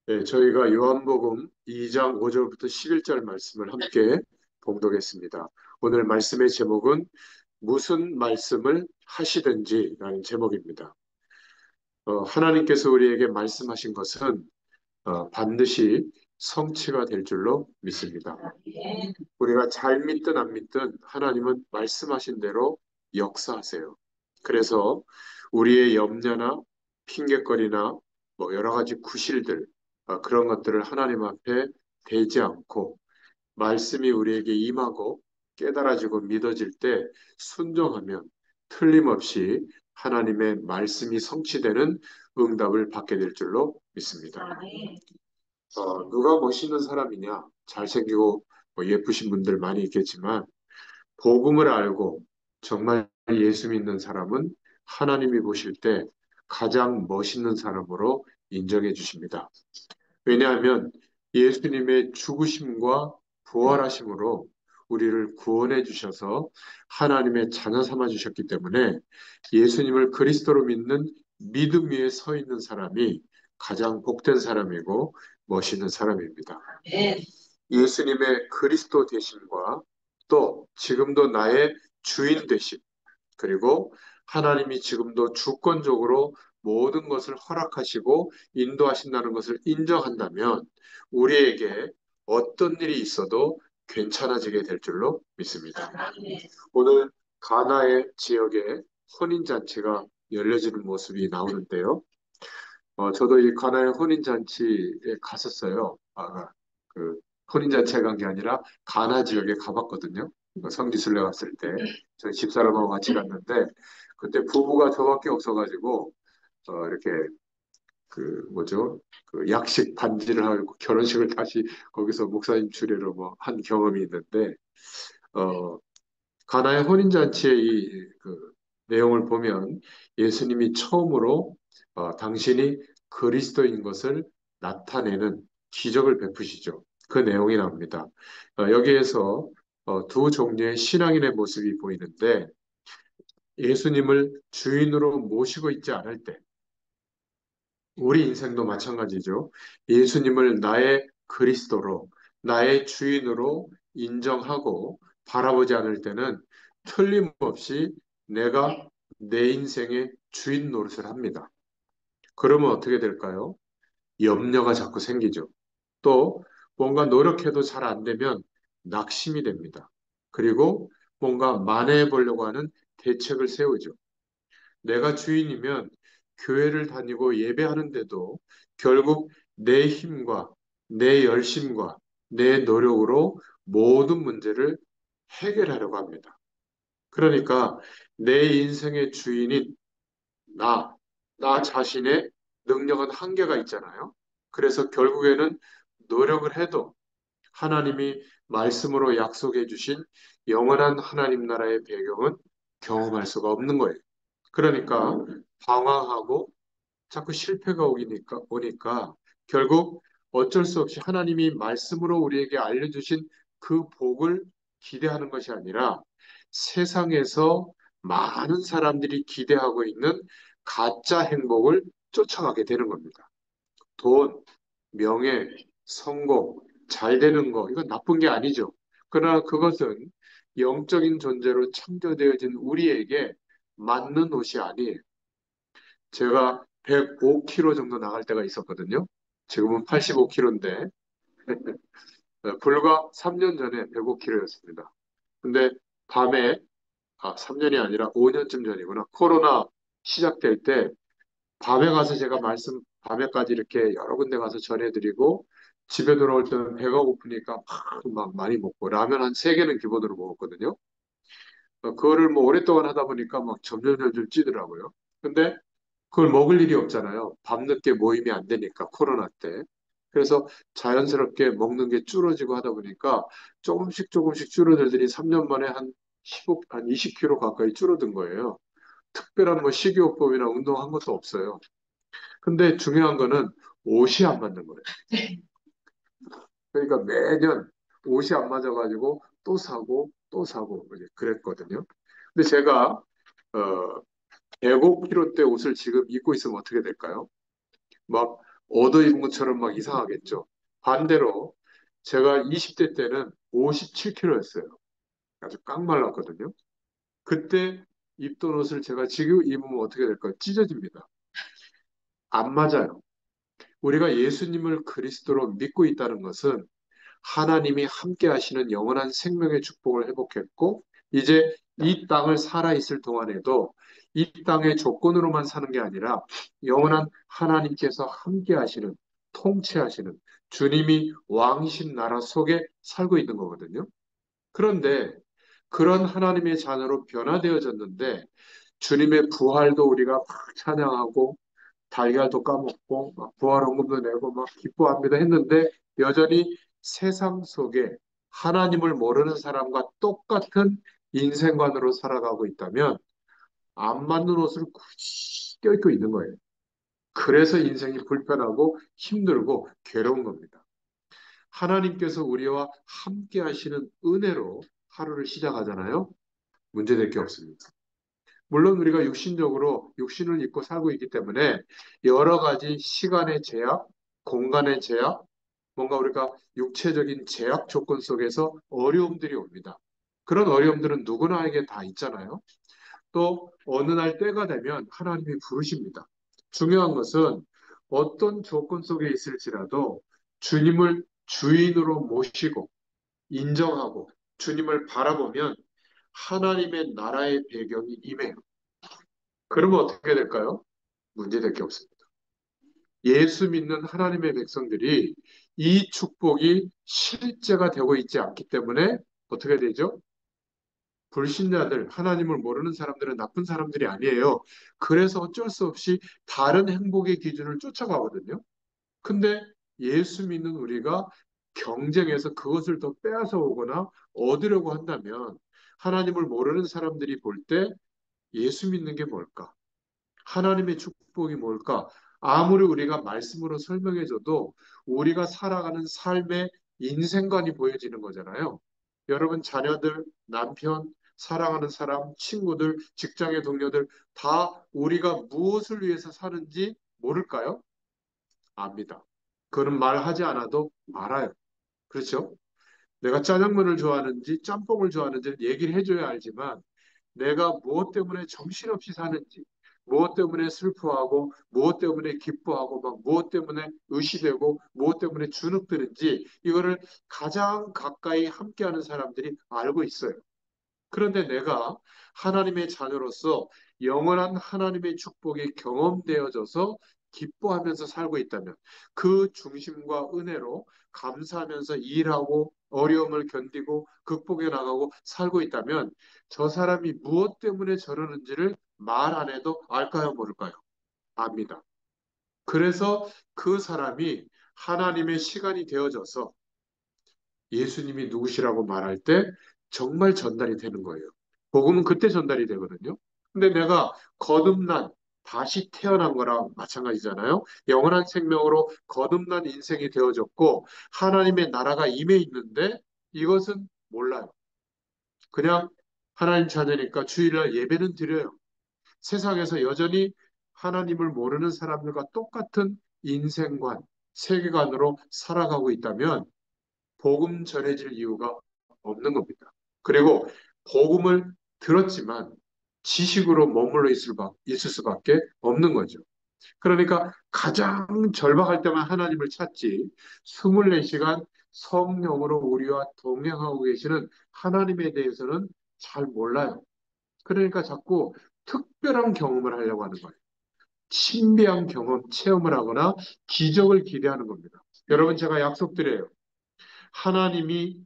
네, 저희가 요한복음 2장 5절부터 11절 말씀을 함께 봉독했습니다. 오늘 말씀의 제목은 무슨 말씀을 하시든지라는 제목입니다. 하나님께서 우리에게 말씀하신 것은 반드시 성취가 될 줄로 믿습니다. 우리가 잘 믿든 안 믿든 하나님은 말씀하신 대로 역사하세요. 그래서 우리의 염려나 핑계거리나 뭐 여러 가지 구실들, 그런 것들을 하나님 앞에 대지 않고 말씀이 우리에게 임하고 깨달아지고 믿어질 때 순종하면 틀림없이 하나님의 말씀이 성취되는 응답을 받게 될 줄로 믿습니다. 누가 멋있는 사람이냐? 잘생기고 뭐 예쁘신 분들 많이 있겠지만 복음을 알고 정말 예수 믿는 사람은 하나님이 보실 때 가장 멋있는 사람으로 인정해 주십니다. 왜냐하면 예수님의 죽으심과 부활하심으로 우리를 구원해 주셔서 하나님의 자녀 삼아 주셨기 때문에 예수님을 그리스도로 믿는 믿음 위에 서 있는 사람이 가장 복된 사람이고 멋있는 사람입니다. 예수님의 그리스도 되심과 또 지금도 나의 주인 되심, 그리고 하나님이 지금도 주권적으로 모든 것을 허락하시고 인도하신다는 것을 인정한다면 우리에게 어떤 일이 있어도 괜찮아지게 될 줄로 믿습니다. 오늘 가나의 지역에 혼인잔치가 열려지는 모습이 나오는데요. 저도 이 가나의 혼인잔치에 갔었어요. 그 혼인잔치에 간 게 아니라 가나 지역에 가봤거든요. 성지순례 갔을 때 저희 집사람하고 같이 갔는데 그때 부부가 저밖에 없어가지고 이렇게 그 뭐죠? 그 약식 반지를 하고 결혼식을 다시 거기서 목사님 주례로 뭐 한 경험이 있는데 어, 가나의 혼인잔치의 그 내용을 보면 예수님이 처음으로 당신이 그리스도인 것을 나타내는 기적을 베푸시죠. 그 내용이 나옵니다. 여기에서 두 종류의 신앙인의 모습이 보이는데 예수님을 주인으로 모시고 있지 않을 때 우리 인생도 마찬가지죠. 예수님을 나의 그리스도로, 나의 주인으로 인정하고 바라보지 않을 때는 틀림없이 내가 내 인생의 주인 노릇을 합니다. 그러면 어떻게 될까요? 염려가 자꾸 생기죠. 또 뭔가 노력해도 잘 안 되면 낙심이 됩니다. 그리고 뭔가 만회해 보려고 하는 대책을 세우죠. 내가 주인이면 교회를 다니고 예배하는데도 결국 내 힘과 내 열심과 내 노력으로 모든 문제를 해결하려고 합니다. 그러니까 내 인생의 주인인 나, 나 자신의 능력은 한계가 있잖아요. 그래서 결국에는 노력을 해도 하나님이 말씀으로 약속해 주신 영원한 하나님 나라의 배경은 경험할 수가 없는 거예요. 그러니까 방황하고 자꾸 실패가 오니까 결국 어쩔 수 없이 하나님이 말씀으로 우리에게 알려주신 그 복을 기대하는 것이 아니라 세상에서 많은 사람들이 기대하고 있는 가짜 행복을 쫓아가게 되는 겁니다. 돈, 명예, 성공, 잘 되는 거, 이건 나쁜 게 아니죠. 그러나 그것은 영적인 존재로 창조되어진 우리에게 맞는 옷이 아니에요. 제가 105kg 정도 나갈 때가 있었거든요. 지금은 85kg인데, 불과 3년 전에 105kg였습니다. 근데 밤에, 3년이 아니라 5년쯤 전이구나. 코로나 시작될 때, 밤에 가서 제가 밤에까지 이렇게 여러 군데 가서 전해드리고, 집에 돌아올 때는 배가 고프니까 막 많이 먹고, 라면 한 3개는 기본으로 먹었거든요. 그거를 뭐 오랫동안 하다 보니까 막 점점 찌더라고요. 근데 그걸 먹을 일이 없잖아요. 밤늦게 모임이 안 되니까, 코로나 때. 그래서 자연스럽게 먹는 게 줄어지고 하다 보니까 조금씩 줄어들더니 3년 만에 한 20kg 가까이 줄어든 거예요. 특별한 뭐 식이요법이나 운동한 것도 없어요. 근데 중요한 거는 옷이 안 맞는 거예요. 그러니까 매년 옷이 안 맞아가지고 또 사고 또 사고 이제 그랬거든요. 근데 제가 105kg 대 옷을 지금 입고 있으면 어떻게 될까요? 막 얻어 입은 것처럼 막 이상하겠죠. 반대로 제가 20대 때는 57kg였어요. 아주 깡 말랐거든요. 그때 입던 옷을 제가 지금 입으면 어떻게 될까요? 찢어집니다. 안 맞아요. 우리가 예수님을 그리스도로 믿고 있다는 것은 하나님이 함께 하시는 영원한 생명의 축복을 회복했고, 이제 이 땅을 살아있을 동안에도 이 땅의 조건으로만 사는 게 아니라 영원한 하나님께서 함께 하시는, 통치하시는 주님이 왕이신 나라 속에 살고 있는 거거든요. 그런데 그런 하나님의 자녀로 변화되어졌는데 주님의 부활도 우리가 막 찬양하고 달걀도 까먹고 막 부활 헌금도 내고 막 기뻐합니다 했는데 여전히 세상 속에 하나님을 모르는 사람과 똑같은 인생관으로 살아가고 있다면 안 맞는 옷을 굳이 껴입고 있는 거예요. 그래서 인생이 불편하고 힘들고 괴로운 겁니다. 하나님께서 우리와 함께 하시는 은혜로 하루를 시작하잖아요. 문제될 게 없습니다. 물론 우리가 육신적으로 육신을 입고 살고 있기 때문에 여러 가지 시간의 제약, 공간의 제약, 뭔가 우리가 육체적인 제약 조건 속에서 어려움들이 옵니다. 그런 어려움들은 누구나에게 다 있잖아요. 또 어느 날 때가 되면 하나님이 부르십니다. 중요한 것은 어떤 조건 속에 있을지라도 주님을 주인으로 모시고 인정하고 주님을 바라보면 하나님의 나라의 배경이 임해요. 그러면 어떻게 될까요? 문제될 게 없습니다. 예수 믿는 하나님의 백성들이 이 축복이 실제가 되고 있지 않기 때문에 어떻게 되죠? 불신자들, 하나님을 모르는 사람들은 나쁜 사람들이 아니에요. 그래서 어쩔 수 없이 다른 행복의 기준을 쫓아가거든요. 근데 예수 믿는 우리가 경쟁해서 그것을 더 빼앗아 오거나 얻으려고 한다면 하나님을 모르는 사람들이 볼 때 예수 믿는 게 뭘까? 하나님의 축복이 뭘까? 아무리 우리가 말씀으로 설명해줘도 우리가 살아가는 삶의 인생관이 보여지는 거잖아요. 여러분, 자녀들, 남편, 사랑하는 사람, 친구들, 직장의 동료들 다 우리가 무엇을 위해서 사는지 모를까요? 압니다. 그런 말하지 않아도 알아요. 그렇죠? 내가 짜장면을 좋아하는지 짬뽕을 좋아하는지 얘기를 해줘야 알지만 내가 무엇 때문에 정신없이 사는지, 무엇 때문에 슬퍼하고, 무엇 때문에 기뻐하고, 막 무엇 때문에 의시되고, 무엇 때문에 주눅드는지 이거를 가장 가까이 함께하는 사람들이 알고 있어요. 그런데 내가 하나님의 자녀로서 영원한 하나님의 축복이 경험되어져서 기뻐하면서 살고 있다면 그 중심과 은혜로 감사하면서 일하고 어려움을 견디고 극복해 나가고 살고 있다면 저 사람이 무엇 때문에 저러는지를 말 안 해도 알까요, 모를까요? 압니다. 그래서 그 사람이 하나님의 시간이 되어져서 예수님이 누구시라고 말할 때 정말 전달이 되는 거예요. 복음은 그때 전달이 되거든요. 근데 내가 거듭난 다시 태어난 거랑 마찬가지잖아요. 영원한 생명으로 거듭난 인생이 되어졌고 하나님의 나라가 임해 있는데 이것은 몰라요. 그냥 하나님 자녀니까 주일날 예배는 드려요. 세상에서 여전히 하나님을 모르는 사람들과 똑같은 인생관, 세계관으로 살아가고 있다면 복음 전해질 이유가 없는 겁니다. 그리고 복음을 들었지만 지식으로 머물러 있을 수밖에 없는 거죠. 그러니까 가장 절박할 때만 하나님을 찾지 24시간 성령으로 우리와 동행하고 계시는 하나님에 대해서는 잘 몰라요. 그러니까 자꾸 특별한 경험을 하려고 하는 거예요. 신비한 경험, 체험을 하거나 기적을 기대하는 겁니다. 여러분 제가 약속드려요. 하나님이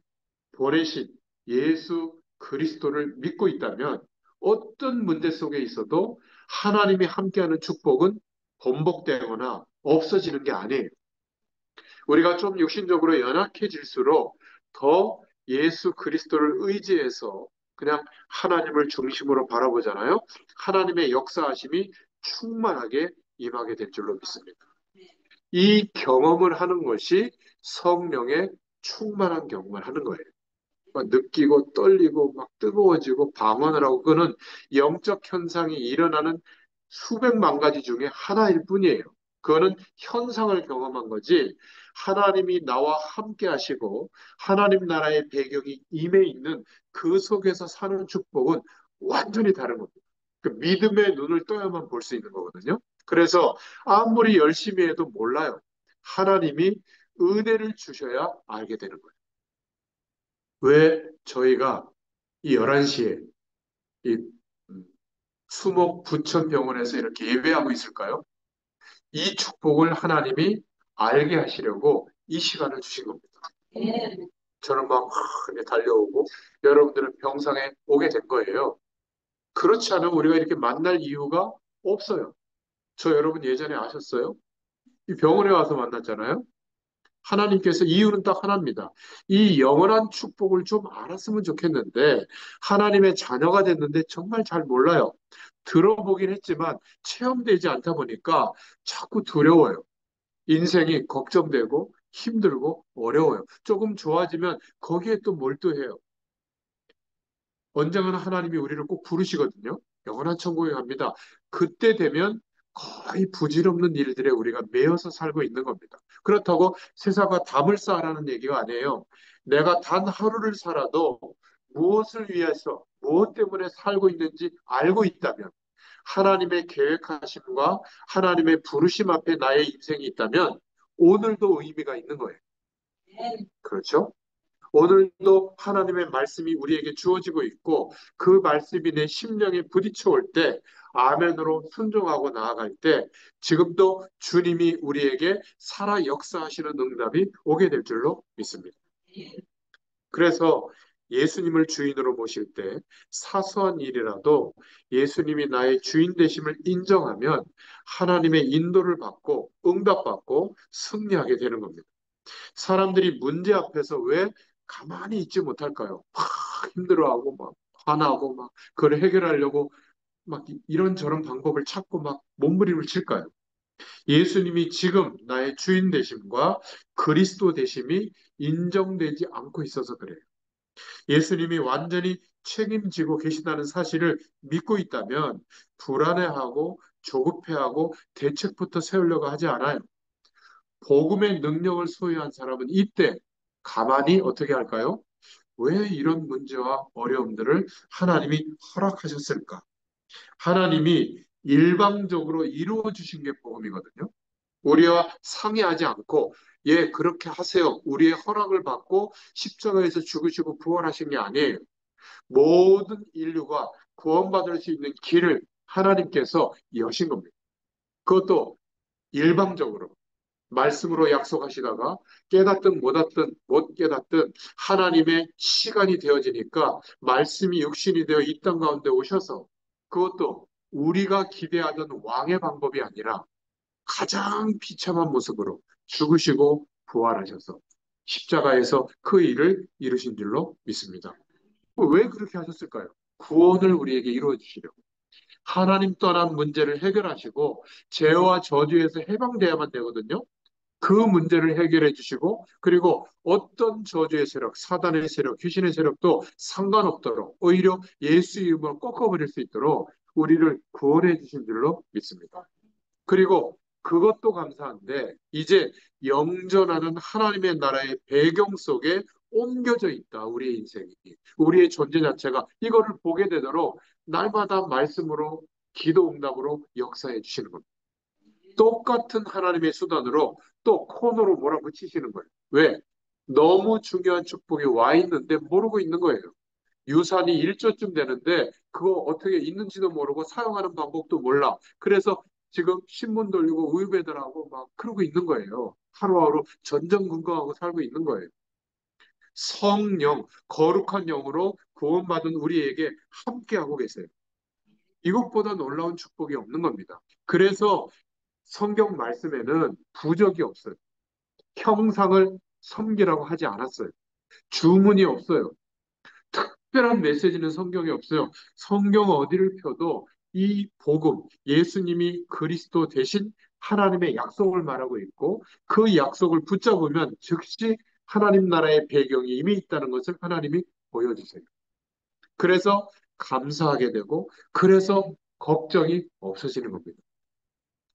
보내신 예수 그리스도를 믿고 있다면 어떤 문제 속에 있어도 하나님이 함께하는 축복은 번복되거나 없어지는 게 아니에요. 우리가 좀 육신적으로 연약해질수록 더 예수 그리스도를 의지해서 그냥 하나님을 중심으로 바라보잖아요. 하나님의 역사하심이 충만하게 임하게 될 줄로 믿습니다. 이 경험을 하는 것이 성령의 충만한 경험을 하는 거예요. 막 느끼고 떨리고 막 뜨거워지고 방언을 하고 그거는 영적 현상이 일어나는 수백만 가지 중에 하나일 뿐이에요. 그거는 현상을 경험한 거지 하나님이 나와 함께 하시고 하나님 나라의 배경이 임해 있는 그 속에서 사는 축복은 완전히 다른 겁니다. 그 믿음의 눈을 떠야만 볼 수 있는 거거든요. 그래서 아무리 열심히 해도 몰라요. 하나님이 은혜를 주셔야 알게 되는 거예요. 왜 저희가 이 11시에 이 수목 부천병원에서 이렇게 예배하고 있을까요? 이 축복을 하나님이 알게 하시려고 이 시간을 주신 겁니다. 저는 막 이렇게 달려오고 여러분들은 병상에 오게 된 거예요. 그렇지 않으면 우리가 이렇게 만날 이유가 없어요. 저 여러분 예전에 아셨어요? 이 병원에 와서 만났잖아요. 하나님께서 이유는 딱 하나입니다. 이 영원한 축복을 좀 알았으면 좋겠는데 하나님의 자녀가 됐는데 정말 잘 몰라요. 들어보긴 했지만 체험되지 않다 보니까 자꾸 두려워요. 인생이 걱정되고 힘들고 어려워요. 조금 좋아지면 거기에 또 몰두해요. 언젠가는 하나님이 우리를 꼭 부르시거든요. 영원한 천국에 갑니다. 그때 되면 거의 부질없는 일들에 우리가 매여서 살고 있는 겁니다. 그렇다고 세상과 담을 쌓으라는 얘기가 아니에요. 내가 단 하루를 살아도 무엇을 위해서, 무엇 때문에 살고 있는지 알고 있다면, 하나님의 계획하심과 하나님의 부르심 앞에 나의 인생이 있다면, 오늘도 의미가 있는 거예요. 그렇죠? 오늘도 하나님의 말씀이 우리에게 주어지고 있고 그 말씀이 내 심령에 부딪혀 올 때 아멘으로 순종하고 나아갈 때 지금도 주님이 우리에게 살아 역사하시는 응답이 오게 될 줄로 믿습니다. 그래서 예수님을 주인으로 모실 때 사소한 일이라도 예수님이 나의 주인 되심을 인정하면 하나님의 인도를 받고 응답받고 승리하게 되는 겁니다. 사람들이 문제 앞에서 왜 가만히 있지 못할까요? 막 힘들어하고 막 화나고 막 그걸 해결하려고 막 이런저런 방법을 찾고 막 몸부림을 칠까요? 예수님이 지금 나의 주인 되심과 그리스도 되심이 인정되지 않고 있어서 그래요. 예수님이 완전히 책임지고 계시다는 사실을 믿고 있다면 불안해하고 조급해하고 대책부터 세우려고 하지 않아요. 복음의 능력을 소유한 사람은 이때 가만히 어떻게 할까요? 왜 이런 문제와 어려움들을 하나님이 허락하셨을까? 하나님이 일방적으로 이루어 주신 게 복음이거든요. 우리와 상의하지 않고 예, 그렇게 하세요. 우리의 허락을 받고 십자가에서 죽으시고 부활하신 게 아니에요. 모든 인류가 구원받을 수 있는 길을 하나님께서 여신 겁니다. 그것도 일방적으로. 말씀으로 약속하시다가 깨닫든 못 깨닫든 하나님의 시간이 되어지니까 말씀이 육신이 되어 이 땅 가운데 오셔서 그것도 우리가 기대하던 왕의 방법이 아니라 가장 비참한 모습으로 죽으시고 부활하셔서 십자가에서 그 일을 이루신 줄로 믿습니다. 왜 그렇게 하셨을까요? 구원을 우리에게 이루어 주시려고. 하나님 떠난 문제를 해결하시고 죄와 저주에서 해방돼야만 되거든요. 그 문제를 해결해 주시고 그리고 어떤 저주의 세력, 사단의 세력, 귀신의 세력도 상관없도록 오히려 예수 이름으로 꺾어버릴 수 있도록 우리를 구원해 주신 줄로 믿습니다. 그리고 그것도 감사한데 이제 영전하는 하나님의 나라의 배경 속에 옮겨져 있다. 우리의 인생이. 우리의 존재 자체가 이거를 보게 되도록 날마다 말씀으로 기도 응답으로 역사해 주시는 겁니다. 똑같은 하나님의 수단으로 또 코너로 몰아붙이시는 거예요. 왜? 너무 중요한 축복이 와 있는데 모르고 있는 거예요. 유산이 1조쯤 되는데 그거 어떻게 있는지도 모르고 사용하는 방법도 몰라. 그래서 지금 신문 돌리고 우유 배달하고 막 그러고 있는 거예요. 하루하루 전전긍긍하고 살고 있는 거예요. 성령, 거룩한 영으로 구원받은 우리에게 함께하고 계세요. 이것보다 놀라운 축복이 없는 겁니다. 그래서 성경 말씀에는 부적이 없어요. 형상을 섬기라고 하지 않았어요. 주문이 없어요. 특별한 메시지는 성경에 없어요. 성경 어디를 펴도 이 복음, 예수님이 그리스도 대신 하나님의 약속을 말하고 있고 그 약속을 붙잡으면 즉시 하나님 나라의 배경이 이미 있다는 것을 하나님이 보여주세요. 그래서 감사하게 되고 그래서 걱정이 없어지는 겁니다.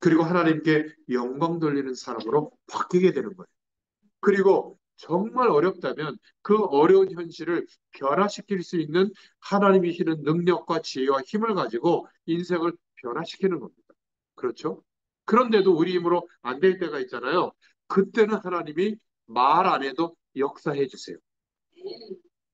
그리고 하나님께 영광 돌리는 사람으로 바뀌게 되는 거예요. 그리고 정말 어렵다면 그 어려운 현실을 변화시킬 수 있는 하나님이 주시는 능력과 지혜와 힘을 가지고 인생을 변화시키는 겁니다. 그렇죠? 그런데도 우리 힘으로 안 될 때가 있잖아요. 그때는 하나님이 말 안 해도 역사해 주세요.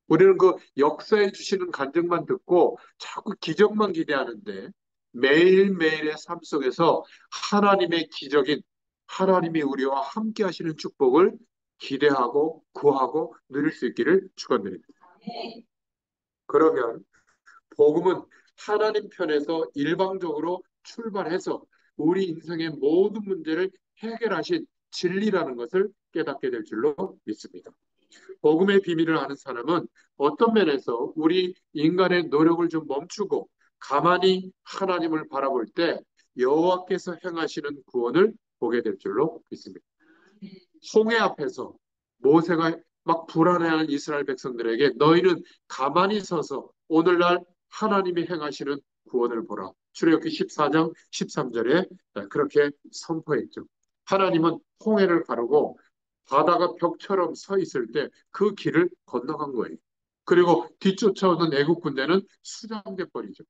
우리는 그 역사해 주시는 간증만 듣고 자꾸 기적만 기대하는데 매일매일의 삶 속에서 하나님의 기적인 하나님이 우리와 함께 하시는 축복을 기대하고 구하고 누릴 수 있기를 축원드립니다. 그러면 복음은 하나님 편에서 일방적으로 출발해서 우리 인생의 모든 문제를 해결하신 진리라는 것을 깨닫게 될 줄로 믿습니다. 복음의 비밀을 아는 사람은 어떤 면에서 우리 인간의 노력을 좀 멈추고 가만히 하나님을 바라볼 때 여호와께서 행하시는 구원을 보게 될 줄로 믿습니다. 홍해 앞에서 모세가 막 불안해하는 이스라엘 백성들에게 너희는 가만히 서서 오늘날 하나님이 행하시는 구원을 보라. 출애굽기 14장 13절에 그렇게 선포했죠. 하나님은 홍해를 가르고 바다가 벽처럼 서 있을 때 그 길을 건너간 거예요. 그리고 뒤쫓아오는 애국 군대는 수장돼 버리죠.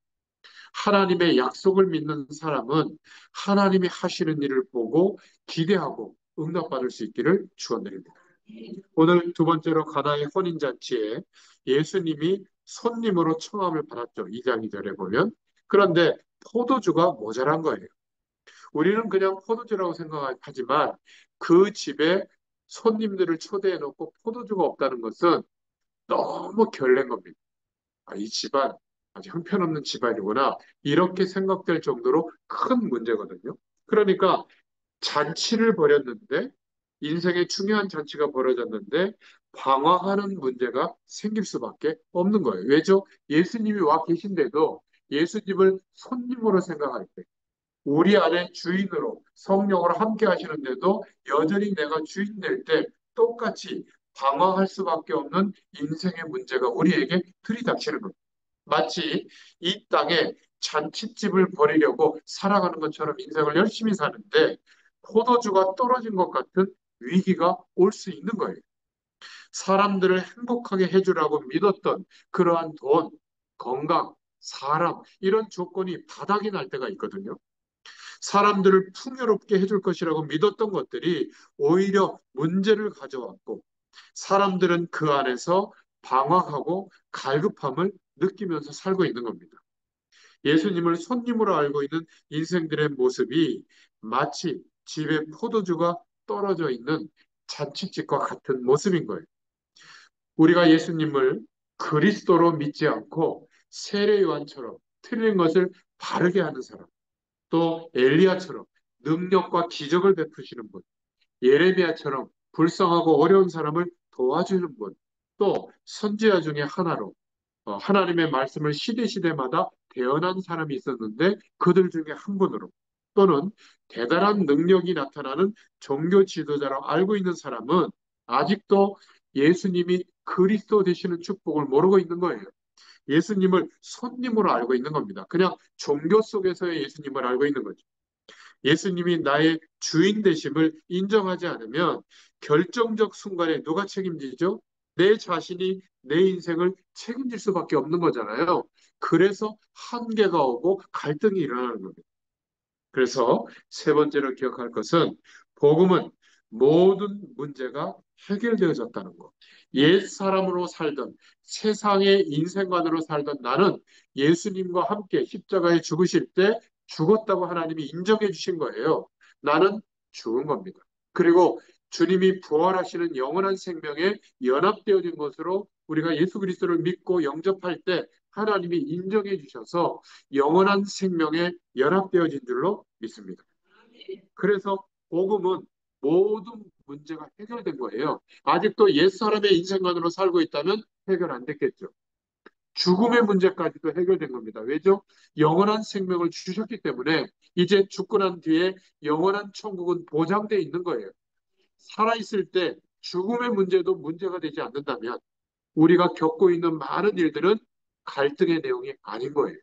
하나님의 약속을 믿는 사람은 하나님이 하시는 일을 보고 기대하고 응답받을 수 있기를 축원드립니다. 오늘 두 번째로 가나의 혼인잔치에 예수님이 손님으로 청함을 받았죠. 2장 2절에 보면. 그런데 포도주가 모자란 거예요. 우리는 그냥 포도주라고 생각하지만 그 집에 손님들을 초대해 놓고 포도주가 없다는 것은 너무 결례인 겁니다. 아, 이 집안 아주 형편없는 집안이구나. 이렇게 생각될 정도로 큰 문제거든요. 그러니까 잔치를 벌였는데 인생의 중요한 잔치가 벌어졌는데 방황하는 문제가 생길 수밖에 없는 거예요. 왜죠? 예수님이 와 계신데도 예수님을 손님으로 생각할 때 우리 안에 주인으로 성령으로 함께 하시는데도 여전히 내가 주인 될 때 똑같이 방황할 수밖에 없는 인생의 문제가 우리에게 들이닥치는 겁니다. 마치 이 땅에 잔칫집을 벌이려고 살아가는 것처럼 인생을 열심히 사는데 포도주가 떨어진 것 같은 위기가 올 수 있는 거예요. 사람들을 행복하게 해주라고 믿었던 그러한 돈, 건강, 사람 이런 조건이 바닥이 날 때가 있거든요. 사람들을 풍요롭게 해줄 것이라고 믿었던 것들이 오히려 문제를 가져왔고 사람들은 그 안에서 방황하고 갈급함을 느끼면서 살고 있는 겁니다. 예수님을 손님으로 알고 있는 인생들의 모습이 마치 집에 포도주가 떨어져 있는 잔치집과 같은 모습인 거예요. 우리가 예수님을 그리스도로 믿지 않고 세례 요한처럼 틀린 것을 바르게 하는 사람, 또 엘리야처럼 능력과 기적을 베푸시는 분, 예레미야처럼 불쌍하고 어려운 사람을 도와주는 분, 또 선지자 중에 하나로 하나님의 말씀을 시대시대마다 대언한 사람이 있었는데 그들 중에 한 분으로 또는 대단한 능력이 나타나는 종교 지도자로 알고 있는 사람은 아직도 예수님이 그리스도 되시는 축복을 모르고 있는 거예요. 예수님을 손님으로 알고 있는 겁니다. 그냥 종교 속에서의 예수님을 알고 있는 거죠. 예수님이 나의 주인 되심을 인정하지 않으면 결정적 순간에 누가 책임지죠? 내 자신이 내 인생을 책임질 수밖에 없는 거잖아요. 그래서 한계가 오고 갈등이 일어나는 겁니다. 그래서 세 번째로 기억할 것은 복음은 모든 문제가 해결되어졌다는 것. 옛 사람으로 살던 세상의 인생관으로 살던 나는 예수님과 함께 십자가에 죽으실 때 죽었다고 하나님이 인정해 주신 거예요. 나는 죽은 겁니다. 그리고 주님이 부활하시는 영원한 생명에 연합되어진 것으로 우리가 예수 그리스도를 믿고 영접할 때 하나님이 인정해 주셔서 영원한 생명에 연합되어진 줄로 믿습니다. 그래서 복음은 모든 문제가 해결된 거예요. 아직도 옛사람의 인생관으로 살고 있다면 해결 안 됐겠죠. 죽음의 문제까지도 해결된 겁니다. 왜죠? 영원한 생명을 주셨기 때문에 이제 죽고 난 뒤에 영원한 천국은 보장되어 있는 거예요. 살아있을 때 죽음의 문제도 문제가 되지 않는다면 우리가 겪고 있는 많은 일들은 갈등의 내용이 아닌 거예요.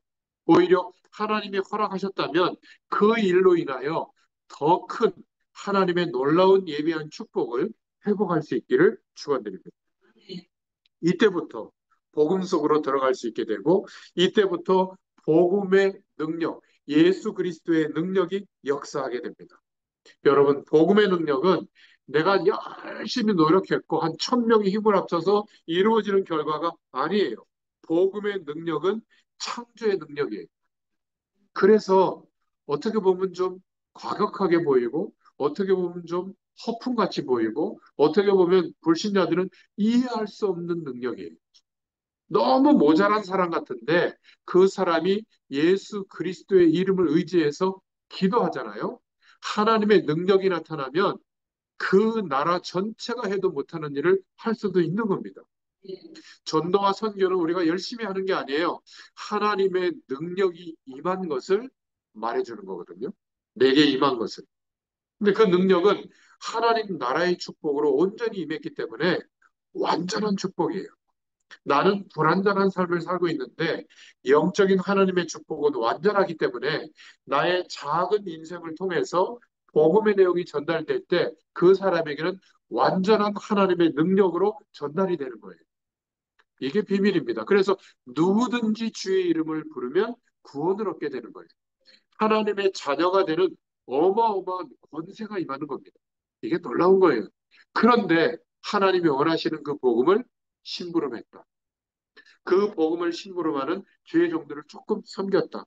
오히려 하나님이 허락하셨다면 그 일로 인하여 더 큰 하나님의 놀라운 예비한 축복을 회복할 수 있기를 축원드립니다. 이때부터 복음 속으로 들어갈 수 있게 되고 이때부터 복음의 능력, 예수 그리스도의 능력이 역사하게 됩니다. 여러분, 복음의 능력은 내가 열심히 노력했고 한 1,000명이 힘을 합쳐서 이루어지는 결과가 아니에요. 복음의 능력은 창조의 능력이에요. 그래서 어떻게 보면 좀 과격하게 보이고 어떻게 보면 좀 허풍같이 보이고 어떻게 보면 불신자들은 이해할 수 없는 능력이에요. 너무 모자란 사람 같은데 그 사람이 예수 그리스도의 이름을 의지해서 기도하잖아요. 하나님의 능력이 나타나면 그 나라 전체가 해도 못하는 일을 할 수도 있는 겁니다. 전도와 선교는 우리가 열심히 하는 게 아니에요. 하나님의 능력이 임한 것을 말해주는 거거든요. 내게 임한 것을. 근데 그 능력은 하나님 나라의 축복으로 온전히 임했기 때문에 완전한 축복이에요. 나는 불완전한 삶을 살고 있는데 영적인 하나님의 축복은 완전하기 때문에 나의 작은 인생을 통해서 복음의 내용이 전달될 때 그 사람에게는 완전한 하나님의 능력으로 전달이 되는 거예요. 이게 비밀입니다. 그래서 누구든지 주의 이름을 부르면 구원을 얻게 되는 거예요. 하나님의 자녀가 되는 어마어마한 권세가 임하는 겁니다. 이게 놀라운 거예요. 그런데 하나님이 원하시는 그 복음을 심부름했다. 그 복음을 심부름하는 주의 종들을 조금 섬겼다.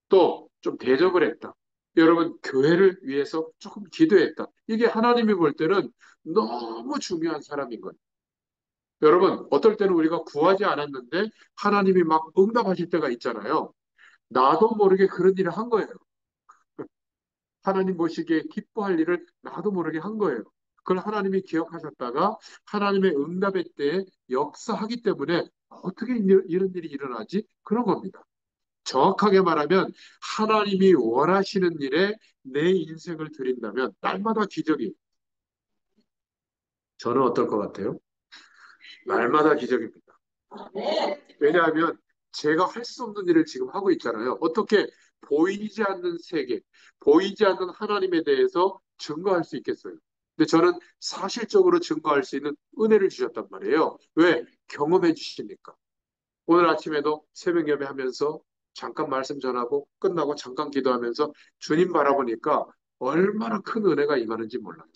또 좀 대접을 했다. 여러분, 교회를 위해서 조금 기도했다. 이게 하나님이 볼 때는 너무 중요한 사람인 거예요. 여러분, 어떨 때는 우리가 구하지 않았는데 하나님이 막 응답하실 때가 있잖아요. 나도 모르게 그런 일을 한 거예요. 하나님 보시기에 기뻐할 일을 나도 모르게 한 거예요. 그걸 하나님이 기억하셨다가 하나님의 응답의 때에 역사하기 때문에 어떻게 이런 일이 일어나지? 그런 겁니다. 정확하게 말하면 하나님이 원하시는 일에 내 인생을 드린다면 날마다 기적이 저는 어떨 것 같아요? 날마다 기적입니다. 왜냐하면 제가 할 수 없는 일을 지금 하고 있잖아요. 어떻게 보이지 않는 세계, 보이지 않는 하나님에 대해서 증거할 수 있겠어요? 근데 저는 사실적으로 증거할 수 있는 은혜를 주셨단 말이에요. 왜? 경험해 주시니까. 오늘 아침에도 새벽 예배하면서 잠깐 말씀 전하고 끝나고 잠깐 기도하면서 주님 바라보니까 얼마나 큰 은혜가 임하는지 몰라요.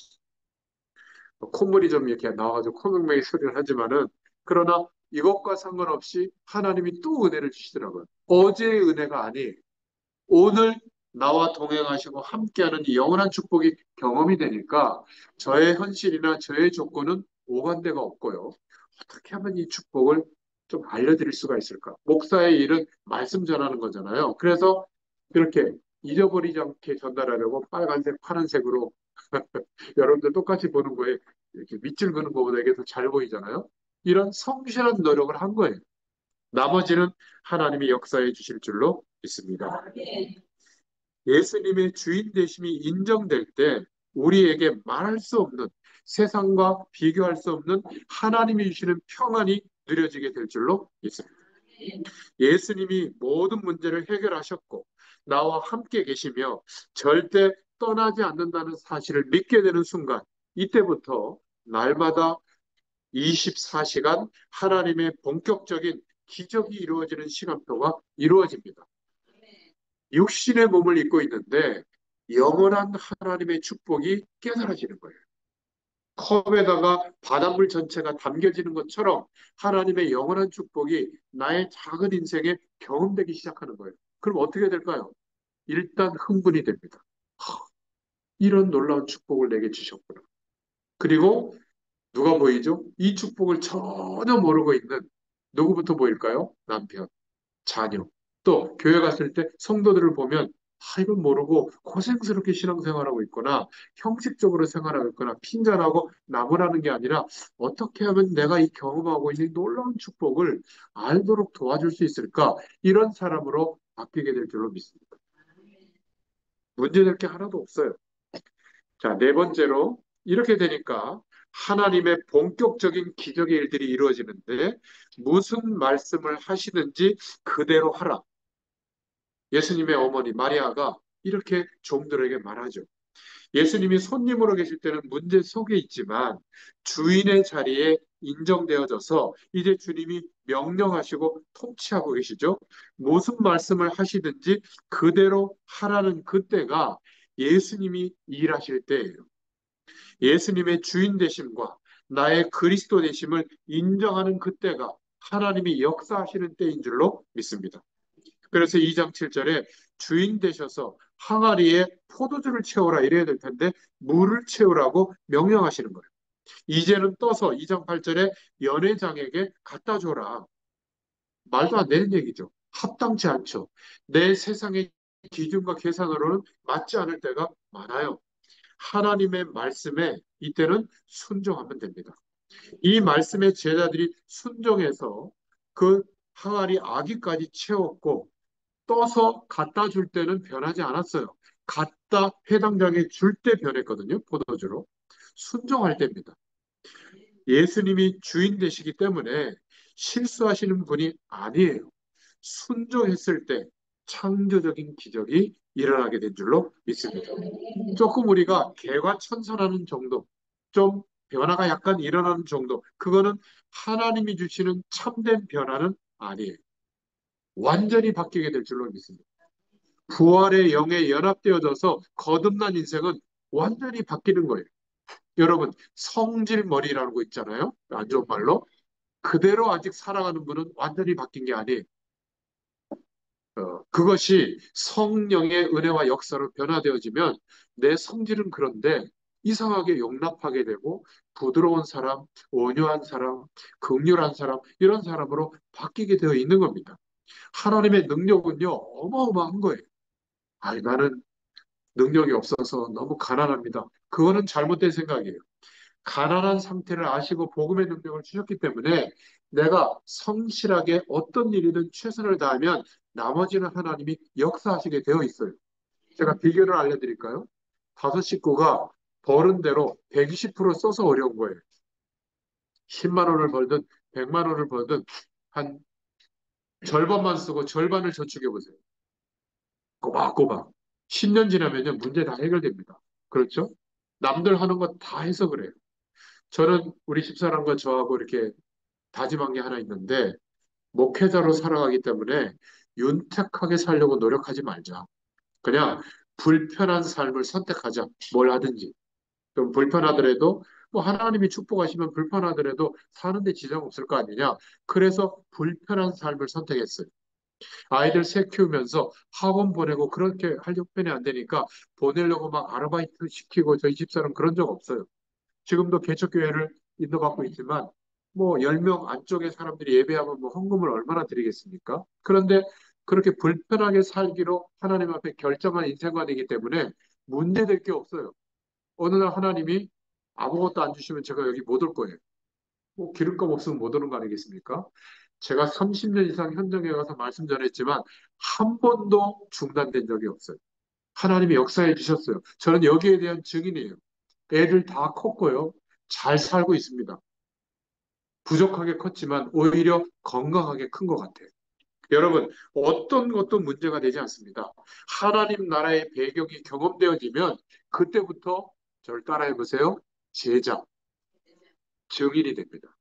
콧물이 좀 이렇게 나와가지고 코맹맹이 소리를 하지만은 그러나 이것과 상관없이 하나님이 또 은혜를 주시더라고요. 어제의 은혜가 아니 오늘 나와 동행하시고 함께하는 이 영원한 축복이 경험이 되니까 저의 현실이나 저의 조건은 오간데가 없고요. 어떻게 하면 이 축복을 좀 알려드릴 수가 있을까? 목사의 일은 말씀 전하는 거잖아요. 그래서 이렇게 잊어버리지 않게 전달하려고 빨간색, 파란색으로 여러분들 똑같이 보는 거에 이렇게 밑줄 그는 것보다 이게 더 잘 보이잖아요. 이런 성실한 노력을 한 거예요. 나머지는 하나님이 역사해 주실 줄로 믿습니다. 예수님의 주인 되심이 인정될 때 우리에게 말할 수 없는 세상과 비교할 수 없는 하나님이 주시는 평안이 누려지게 될 줄로 믿습니다. 예수님이 모든 문제를 해결하셨고 나와 함께 계시며 절대 떠나지 않는다는 사실을 믿게 되는 순간 이때부터 날마다 24시간 하나님의 본격적인 기적이 이루어지는 시간표가 이루어집니다. 육신의 몸을 입고 있는데 영원한 하나님의 축복이 깨달아지는 거예요. 컵에다가 바닷물 전체가 담겨지는 것처럼 하나님의 영원한 축복이 나의 작은 인생에 경험되기 시작하는 거예요. 그럼 어떻게 될까요? 일단 흥분이 됩니다. 이런 놀라운 축복을 내게 주셨구나. 그리고 누가 보이죠? 이 축복을 전혀 모르고 있는 누구부터 보일까요? 남편, 자녀. 또 교회 갔을 때 성도들을 보면 이건 모르고 고생스럽게 신앙생활하고 있거나 형식적으로 생활하고 있거나 핀잔하고 나무라는 게 아니라 어떻게 하면 내가 이 경험하고 있는 놀라운 축복을 알도록 도와줄 수 있을까? 이런 사람으로 바뀌게 될 줄로 믿습니다. 문제될 게 하나도 없어요. 자, 네 번째로 이렇게 되니까 하나님의 본격적인 기적의 일들이 이루어지는데 무슨 말씀을 하시는지 그대로 하라. 예수님의 어머니 마리아가 이렇게 종들에게 말하죠. 예수님이 손님으로 계실 때는 문제 속에 있지만 주인의 자리에 인정되어져서 이제 주님이 명령하시고 통치하고 계시죠. 무슨 말씀을 하시든지 그대로 하라는 그때가 예수님이 일하실 때예요. 예수님의 주인 되심과 나의 그리스도 되심을 인정하는 그때가 하나님이 역사하시는 때인 줄로 믿습니다. 그래서 2장 7절에 주인 되셔서 항아리에 포도주를 채우라 이래야 될 텐데 물을 채우라고 명령하시는 거예요. 이제는 떠서 2장 8절에 연회장에게 갖다 줘라. 말도 안 되는 얘기죠. 합당치 않죠. 내 세상의 기준과 계산으로는 맞지 않을 때가 많아요. 하나님의 말씀에 이때는 순종하면 됩니다. 이 말씀의 제자들이 순종해서 그 항아리 아기까지 채웠고 떠서 갖다 줄 때는 변하지 않았어요. 갖다 해당장에 줄 때 변했거든요. 포도주로. 순종할 때입니다. 예수님이 주인 되시기 때문에 실수하시는 분이 아니에요. 순종했을 때 창조적인 기적이 일어나게 된 줄로 믿습니다. 조금 우리가 개과천선하는 정도, 좀 변화가 약간 일어나는 정도, 그거는 하나님이 주시는 참된 변화는 아니에요. 완전히 바뀌게 될 줄로 믿습니다. 부활의 영에 연합되어져서 거듭난 인생은 완전히 바뀌는 거예요. 여러분, 성질머리라는 거 있잖아요. 안 좋은 말로. 그대로 아직 살아가는 분은 완전히 바뀐 게 아니에요. 그것이 성령의 은혜와 역사로 변화되어지면 내 성질은 그런데 이상하게 용납하게 되고 부드러운 사람, 온유한 사람, 긍휼한 사람, 이런 사람으로 바뀌게 되어 있는 겁니다. 하나님의 능력은요, 어마어마한 거예요. 아니, 나는 능력이 없어서 너무 가난합니다. 그거는 잘못된 생각이에요. 가난한 상태를 아시고 복음의 능력을 주셨기 때문에 내가 성실하게 어떤 일이든 최선을 다하면 나머지는 하나님이 역사하시게 되어 있어요. 제가 비결을 알려드릴까요? 다섯 식구가 버는 대로 120% 써서 어려운 거예요. 10만 원을 벌든 100만 원을 벌든 한 절반만 쓰고 절반을 저축해 보세요. 꼬박꼬박. 10년 지나면요, 문제 다 해결됩니다. 그렇죠? 남들 하는 거 다 해서 그래요. 저는 우리 집사람과 저하고 이렇게 다짐한 게 하나 있는데, 목회자로 살아가기 때문에 윤택하게 살려고 노력하지 말자. 그냥 불편한 삶을 선택하자. 뭘 하든지. 좀 불편하더라도, 뭐 하나님이 축복하시면 불편하더라도 사는데 지장 없을 거 아니냐. 그래서 불편한 삶을 선택했어요. 아이들 새 키우면서 학원 보내고 그렇게 할 형편이 안 되니까 보내려고 막 아르바이트 시키고 저희 집사람 그런 적 없어요. 지금도 개척교회를 인도받고 있지만 뭐 10명 안쪽의 사람들이 예배하면 뭐 헌금을 얼마나 드리겠습니까? 그런데 그렇게 불편하게 살기로 하나님 앞에 결정한 인생관이기 때문에 문제될 게 없어요. 어느 날 하나님이 아무것도 안 주시면 제가 여기 못 올 거예요. 뭐 기름값 없으면 못 오는 거 아니겠습니까? 제가 30년 이상 현장에 가서 말씀 전했지만 한 번도 중단된 적이 없어요. 하나님이 역사해 주셨어요. 저는 여기에 대한 증인이에요. 애들 다 컸고요. 잘 살고 있습니다. 부족하게 컸지만 오히려 건강하게 큰 것 같아요. 여러분, 어떤 것도 문제가 되지 않습니다. 하나님 나라의 배경이 경험되어지면 그때부터 저를 따라해 보세요. 제자, 증인이 됩니다.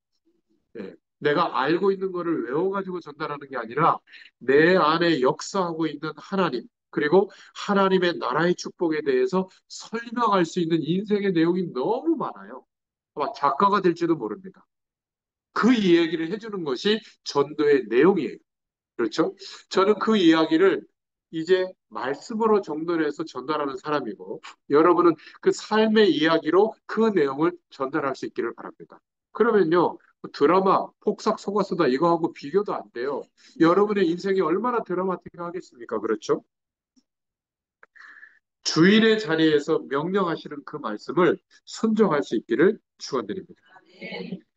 예. 내가 알고 있는 거를 외워가지고 전달하는 게 아니라 내 안에 역사하고 있는 하나님, 그리고 하나님의 나라의 축복에 대해서 설명할 수 있는 인생의 내용이 너무 많아요. 아마 작가가 될지도 모릅니다. 그 이야기를 해주는 것이 전도의 내용이에요. 그렇죠? 저는 그 이야기를 이제 말씀으로 정돈해서 전달하는 사람이고, 여러분은 그 삶의 이야기로 그 내용을 전달할 수 있기를 바랍니다. 그러면요, 드라마, 폭삭 속았수다 이거하고 비교도 안 돼요. 여러분의 인생이 얼마나 드라마틱하겠습니까? 그렇죠? 주인의 자리에서 명령하시는 그 말씀을 순종할 수 있기를 축원드립니다.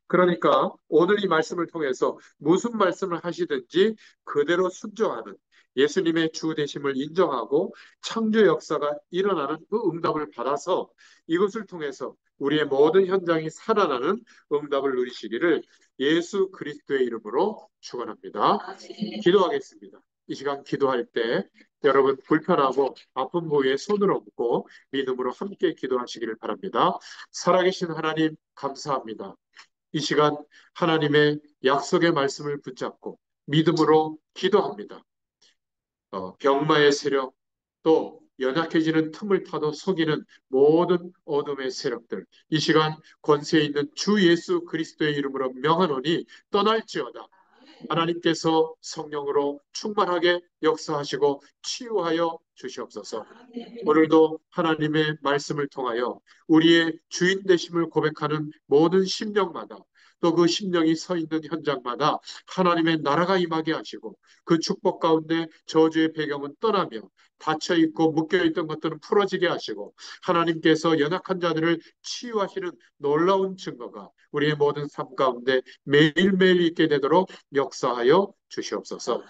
그러니까 오늘 이 말씀을 통해서 무슨 말씀을 하시든지 그대로 순종하는 예수님의 주 되심을 인정하고 창조 역사가 일어나는 그 응답을 받아서 이것을 통해서 우리의 모든 현장이 살아나는 응답을 누리시기를 예수 그리스도의 이름으로 축원합니다. 기도하겠습니다. 이 시간 기도할 때 여러분 불편하고 아픈 부위에 손을 얹고 믿음으로 함께 기도하시기를 바랍니다. 살아계신 하나님 감사합니다. 이 시간 하나님의 약속의 말씀을 붙잡고 믿음으로 기도합니다. 병마의 세력, 또 연약해지는 틈을 타도 속이는 모든 어둠의 세력들, 이 시간 권세 있는 주 예수 그리스도의 이름으로 명하노니 떠날지어다. 하나님께서 성령으로 충만하게 역사하시고 치유하여 주시옵소서. 오늘도 하나님의 말씀을 통하여 우리의 주인 되심을 고백하는 모든 심령마다, 또 그 심령이 서 있는 현장마다 하나님의 나라가 임하게 하시고, 그 축복 가운데 저주의 배경은 떠나며 닫혀 있고 묶여 있던 것들은 풀어지게 하시고, 하나님께서 연약한 자들을 치유하시는 놀라운 증거가 우리의 모든 삶 가운데 매일매일 있게 되도록 역사하여 주시옵소서.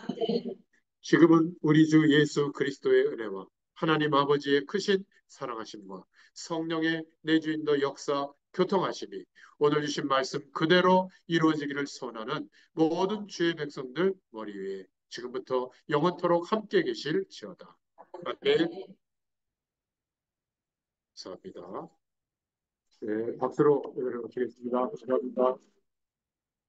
지금은 우리 주 예수 그리스도의 은혜와 하나님 아버지의 크신 사랑하심과 성령의 내주인도 역사 교통하심이 오늘 주신 말씀 그대로 이루어지기를 소원하는 모든 주의 백성들 머리 위에 지금부터 영원토록 함께 계실지어다. 아멘. 감사합니다. 네, 박수로 드리겠습니다. 감사합니다.